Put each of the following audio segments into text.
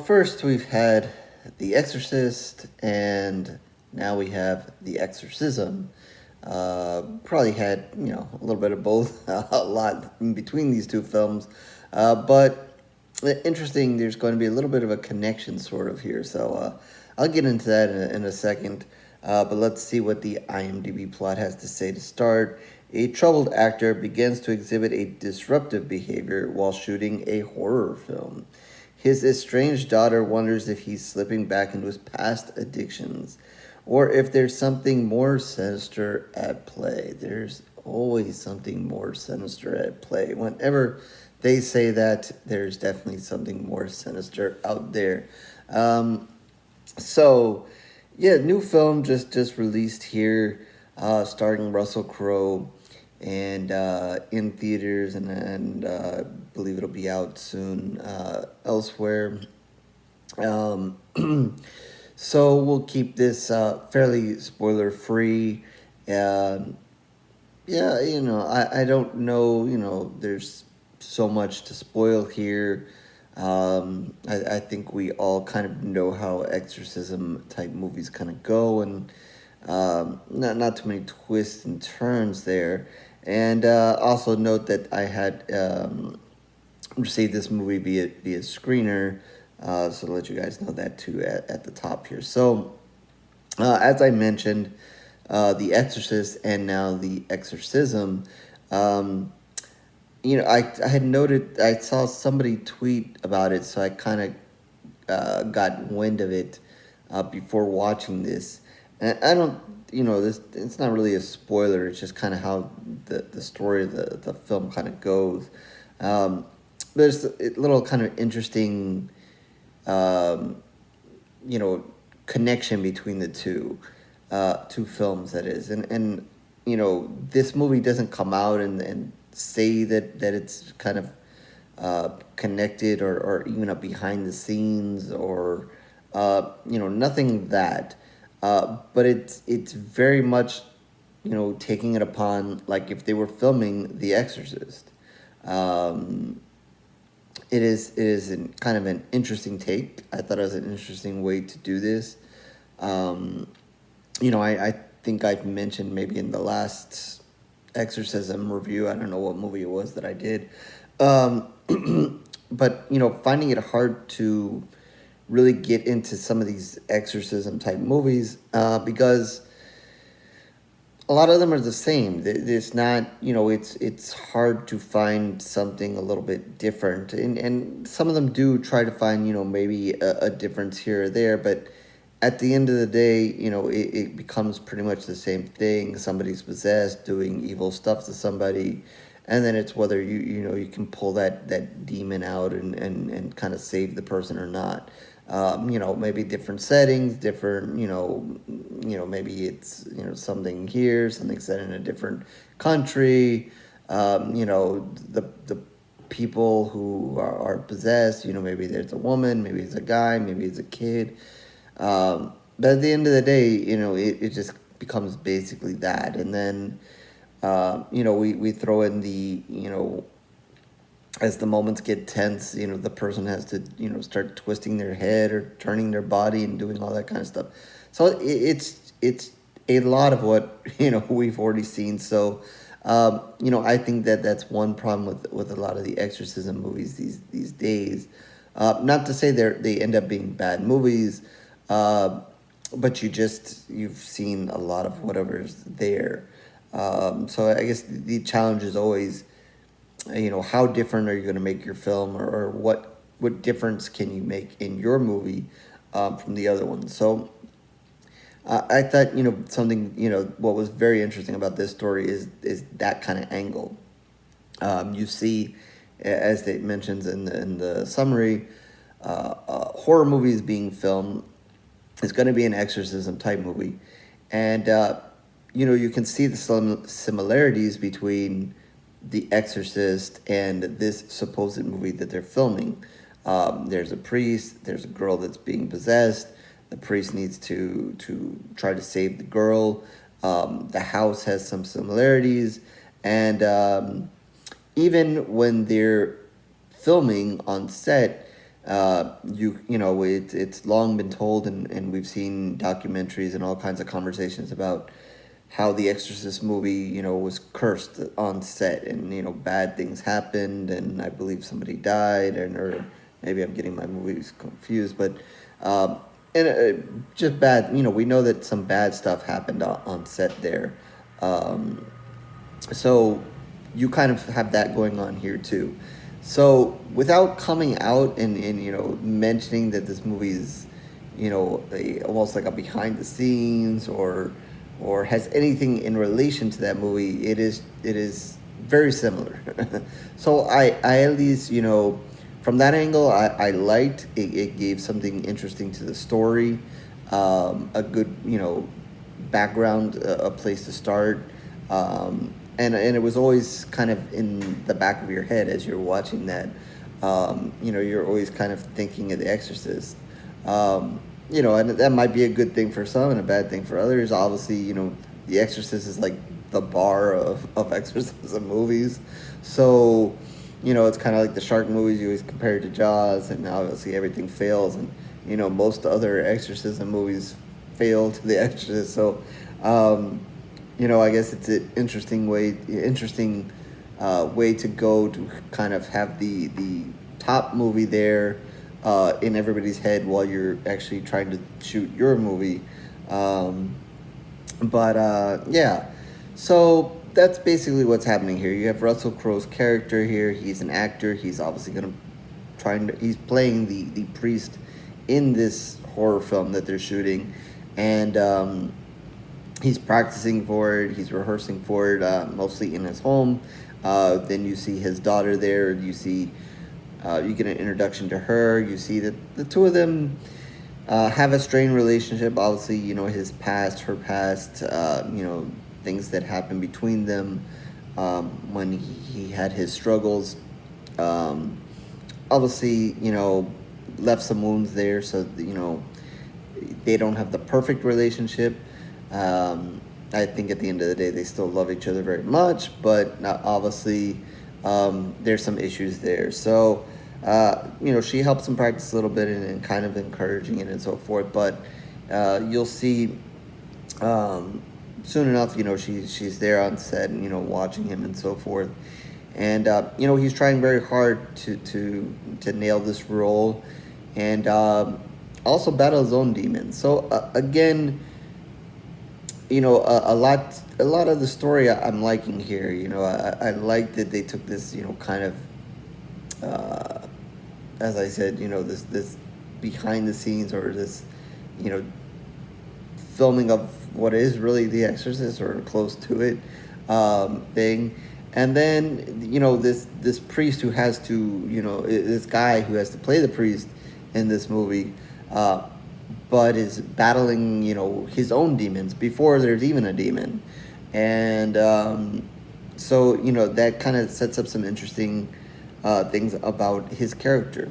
first we've had The Exorcist, and now we have The Exorcism. Probably had, a little bit of both, a lot in between these two films. But interesting, there's going to be a little bit of a connection sort of here. So I'll get into that in a second. But let's see what the IMDb plot has to say to start. A troubled actor begins to exhibit a disruptive behavior while shooting a horror film. His estranged daughter wonders if he's slipping back into his past addictions or if there's something more sinister at play. There's always something more sinister at play. Whenever they say that, there's definitely something more sinister out there. So, yeah, new film just released here, starring Russell Crowe, and in theaters, and believe it'll be out soon elsewhere. Um, so we'll keep this fairly spoiler free. Um, yeah, I don't know, there's so much to spoil here. I think we all kind of know how exorcism type movies kind of go, and not too many twists and turns there. And also note that I had received this movie via screener, so to let you guys know that too at the top here. So, as I mentioned, The Exorcist and now The Exorcism. I had noted, I saw somebody tweet about it, so I kind of got wind of it before watching this. And I don't, this it's not really a spoiler. It's just kind of how the story of the film kind of goes. There's a little kind of interesting, um, connection between the two films, that is. And this movie doesn't come out and say that it's kind of connected, or even a behind the scenes, or nothing that. But it's very much, taking it upon like if they were filming The Exorcist. Um, it is kind of an interesting take. I thought it was an interesting way to do this. Um, I think I've mentioned maybe in the last Exorcism review, I don't know what movie it was that I did. Um, but, finding it hard to really get into some of these exorcism type movies, because a lot of them are the same. It's not, it's hard to find something a little bit different. And some of them do try to find, maybe a difference here or there. But at the end of the day, it becomes pretty much the same thing. Somebody's possessed, doing evil stuff to somebody. And then it's whether you can pull that demon out and kind of save the person or not. Maybe different settings, different, maybe it's, something here, something set in a different country. The people who are possessed, maybe there's a woman, maybe it's a guy, maybe it's a kid. But at the end of the day, it just becomes basically that. And then, we throw in the, as the moments get tense, the person has to, start twisting their head or turning their body and doing all that kind of stuff. So it's a lot of what, we've already seen. So, I think that's one problem with a lot of the exorcism movies these days. Not to say they end up being bad movies, but you've seen a lot of whatever's there. So I guess the challenge is always, how different are you going to make your film, or what difference can you make in your movie from the other one? So I thought, something, what was very interesting about this story is that kind of angle. You see, as it mentions in the summary, horror movies being filmed. It's going to be an exorcism type movie. And, you can see the similarities between The Exorcist and this supposed movie that they're filming. There's a priest, there's a girl that's being possessed. The priest needs to try to save the girl. The house has some similarities. And even when they're filming on set, It's long been told, and we've seen documentaries and all kinds of conversations about how the Exorcist movie, was cursed on set, and bad things happened, and I believe somebody died, or maybe I'm getting my movies confused, but um, and just bad. We know that some bad stuff happened on set there. Um, so you kind of have that going on here too. So without coming out and mentioning that this movie is almost like a behind the scenes or has anything in relation to that movie, it is very similar. So I at least from that angle I liked it. It gave something interesting to the story, a good background, a place to start, and it was always kind of in the back of your head as you're watching that. You're always kind of thinking of The Exorcist. And that might be a good thing for some and a bad thing for others. Obviously, The Exorcist is like the bar of exorcism movies. So, it's kind of like the shark movies. You always compare it to Jaws, and obviously everything fails. And, most other exorcism movies fail to The Exorcist. So, I guess it's an interesting way to go to kind of have the top movie there in everybody's head while you're actually trying to shoot your movie. Yeah, so that's basically what's happening here. You have Russell Crowe's character here. He's an actor. He's obviously he's playing the priest in this horror film that they're shooting, and he's practicing for it. He's rehearsing for it, mostly in his home. Then you see his daughter there. You get an introduction to her. You see that the two of them have a strained relationship. Obviously, his past, her past. Things that happened between them when he had his struggles. Obviously, left some wounds there. So they don't have the perfect relationship. I think at the end of the day, they still love each other very much, but obviously, there's some issues there. So, she helps him practice a little bit and kind of encouraging it and so forth. But you'll see soon enough, she's there on set and watching him and so forth. And he's trying very hard to nail this role, and also battle his own demons. So again, a lot of the story I'm liking here. I like that they took this, kind of, as I said, this behind the scenes, or this, filming of what is really The Exorcist or close to it, thing. And then, this priest who has to, this guy who has to play the priest in this movie, but is battling, his own demons before there's even a demon. And so, that kind of sets up some interesting things about his character.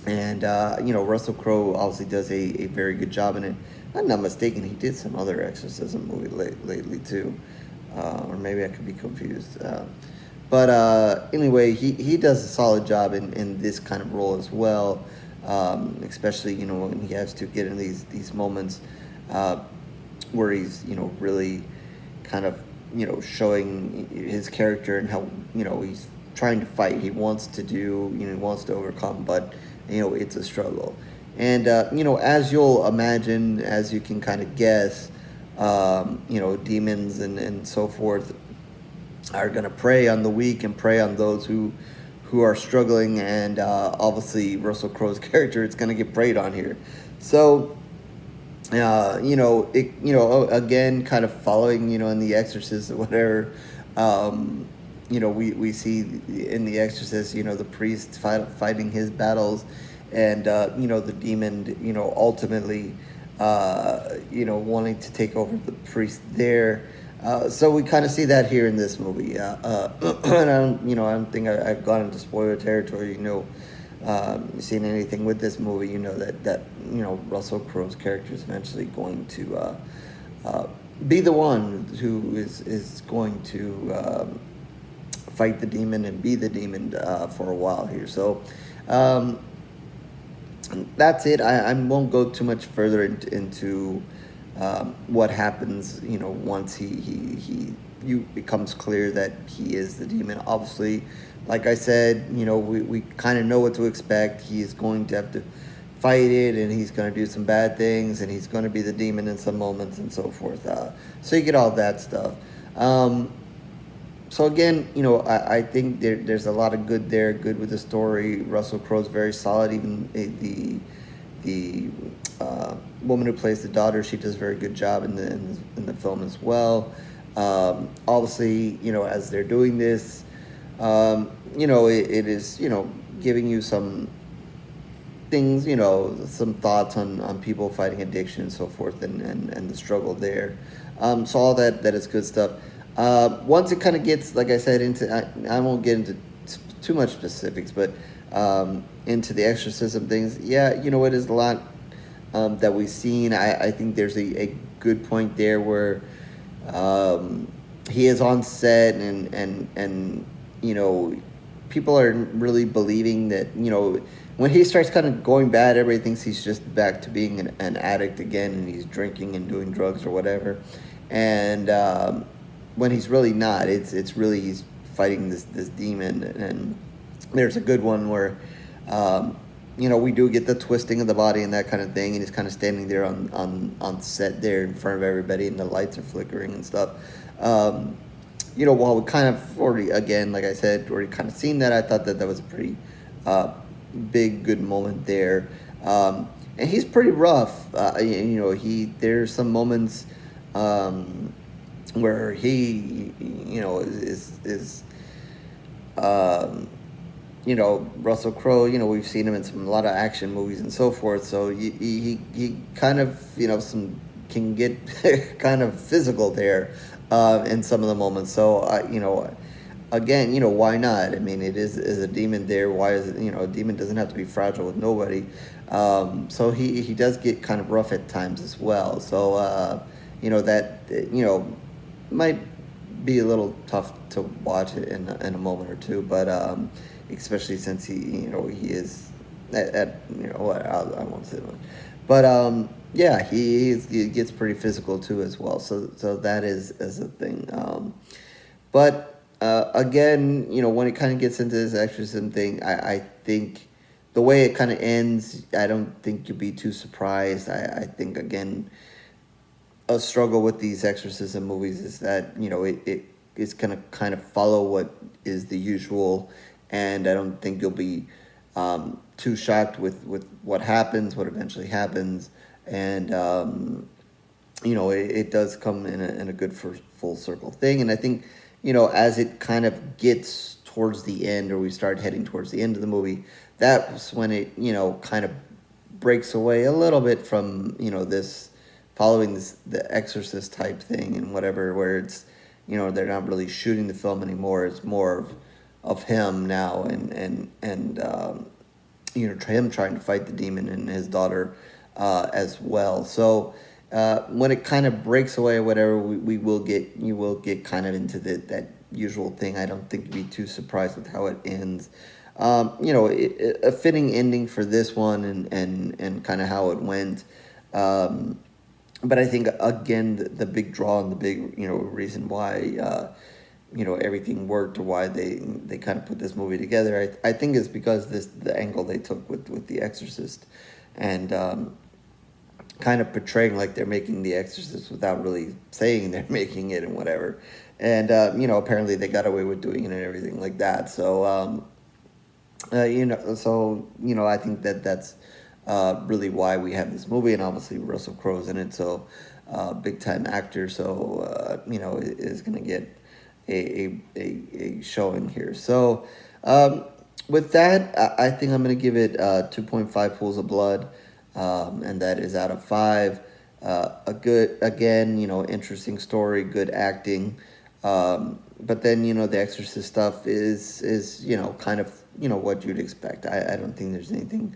And, Russell Crowe obviously does a very good job in it. If I'm not mistaken, he did some other exorcism movie lately, too. Or maybe I could be confused. But anyway, he does a solid job in this kind of role as well. Especially when he has to get in these moments where he's really kind of showing his character and how he's trying to fight. He wants to do he wants to overcome, but it's a struggle. And as you'll imagine, as you can kind of guess, demons and so forth are going to prey on the weak and prey on those who are struggling, and obviously Russell Crowe's character is going to get preyed on here. So, again, kind of following, in The Exorcist or whatever, we see in The Exorcist, the priest fighting his battles, and, the demon, ultimately, wanting to take over the priest there. So we kind of see that here in this movie. And I don't think I've gone into spoiler territory. Seen anything with this movie, that Russell Crowe's character is eventually going to be the one who is going to fight the demon and be the demon for a while here. So, that's it. I won't go too much further into what happens. Once it becomes clear that he is the demon. Obviously, like I said, we kind of know what to expect. He is going to have to fight it, and he's going to do some bad things, and he's going to be the demon in some moments, and so forth. So you get all that stuff. Um, so again, I think there's a lot of good there. Good with the story. Russell Crowe's very solid. Even the woman who plays the daughter, she does a very good job in the film as well. Obviously, as they're doing this, it is giving you some things, some thoughts on people fighting addiction and so forth, and the struggle there. So all that is good stuff. Once it kind of gets, like I said, into I won't get into too much specifics, but into the exorcism things, yeah, it is a lot that we've seen. I think there's a good point there where he is on set, and people are really believing that when he starts kind of going bad, everybody thinks he's just back to being an addict again, and he's drinking and doing drugs or whatever, and when he's really not. It's really he's fighting this demon. And there's a good one where we do get the twisting of the body and that kind of thing, and he's kind of standing there on set there in front of everybody, and the lights are flickering and stuff. While we kind of already, again, like I said, already kind of seen that, I thought that was a pretty big, good moment there. And he's pretty rough. There's some moments where he, is Russell Crowe, we've seen him in a lot of action movies and so forth. So he kind of, some can get kind of physical there in some of the moments. So, again, why not? I mean, it is a demon there. Why is it, a demon doesn't have to be fragile with nobody. So he does get kind of rough at times as well. So, that, might be a little tough to watch it in a moment or two, but especially since he is I won't say much, but yeah, he gets pretty physical too as well. So that is a thing. But again, when it kind of gets into this exorcism thing, I think the way it kind of ends, I don't think you'll be too surprised. I think again, a struggle with these exorcism movies is that it is going to kind of follow what is the usual, and I don't think you'll be too shocked with what happens, what eventually happens, and it does come in a good full circle thing. And I think as it kind of gets towards the end, or we start heading towards the end of the movie, that's when it kind of breaks away a little bit from this following the Exorcist type thing and whatever, where it's they're not really shooting the film anymore. It's more of him now, and him trying to fight the demon and his daughter as well. So when it kind of breaks away or whatever, you will get kind of into that usual thing. I don't think you'd be too surprised with how it ends. A fitting ending for this one, and kind of how it went. But I think, again, the big draw and the big, reason why, everything worked, or why they kind of put this movie together, I think is because the angle they took with The Exorcist, and kind of portraying like they're making The Exorcist without really saying they're making it and whatever. And, apparently they got away with doing it and everything like that. So, I think that's really why we have this movie, and obviously Russell Crowe's in it, so big time actor, so is gonna get a showing here. So with that, I think I'm gonna give it 2.5 pools of blood, and that is out of 5. A good, again, interesting story, good acting, but then the Exorcist stuff is kind of what you'd expect. I don't think there's anything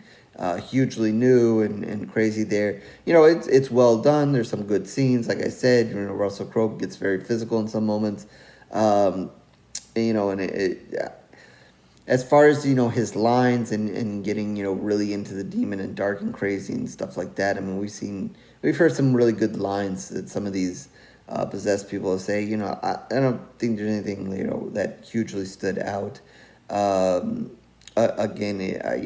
hugely new and crazy there. It's well done. There's some good scenes. Like I said, Russell Crowe gets very physical in some moments. And as far as his lines and getting really into the demon and dark and crazy and stuff like that. I mean, we've heard some really good lines that some of these possessed people say. I don't think there's anything that hugely stood out. Again,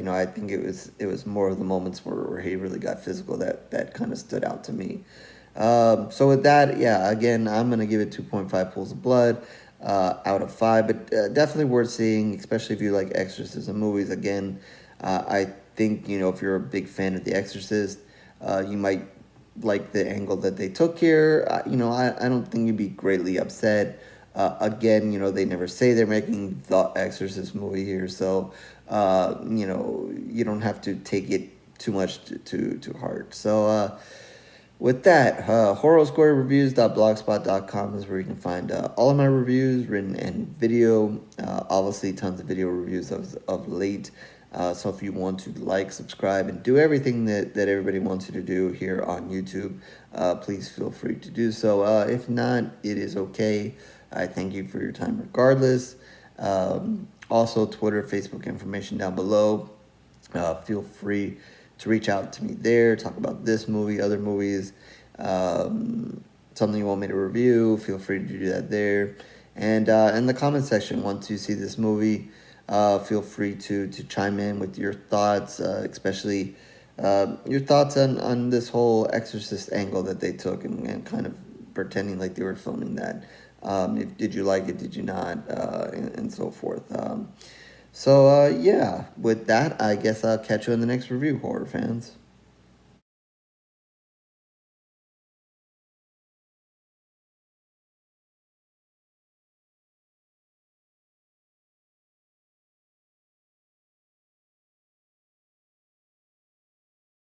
I think it was more of the moments where he really got physical that kind of stood out to me. So with that, yeah, again, I'm gonna give it 2.5 pools of blood out of 5, but definitely worth seeing, especially if you like Exorcism movies. Again, I think if you're a big fan of The Exorcist, you might like the angle that they took here. I don't think you'd be greatly upset. Again, they never say they're making the Exorcist movie here, so you don't have to take it too much to heart. So with that, horrorsquarereviews.blogspot.com is where you can find all of my reviews, written and video. Obviously, tons of video reviews of late. So if you want to like, subscribe, and do everything that everybody wants you to do here on YouTube, please feel free to do so. If not, it is okay. I thank you for your time regardless. Also, Twitter, Facebook information down below. Feel free to reach out to me there, talk about this movie, other movies, something you want me to review, feel free to do that there. And in the comment section, once you see this movie, feel free to chime in with your thoughts, especially your thoughts on this whole Exorcist angle that they took and kind of pretending like they were filming that. Did you like it, did you not, and so forth. So yeah, with that, I guess I'll catch you in the next review, horror fans.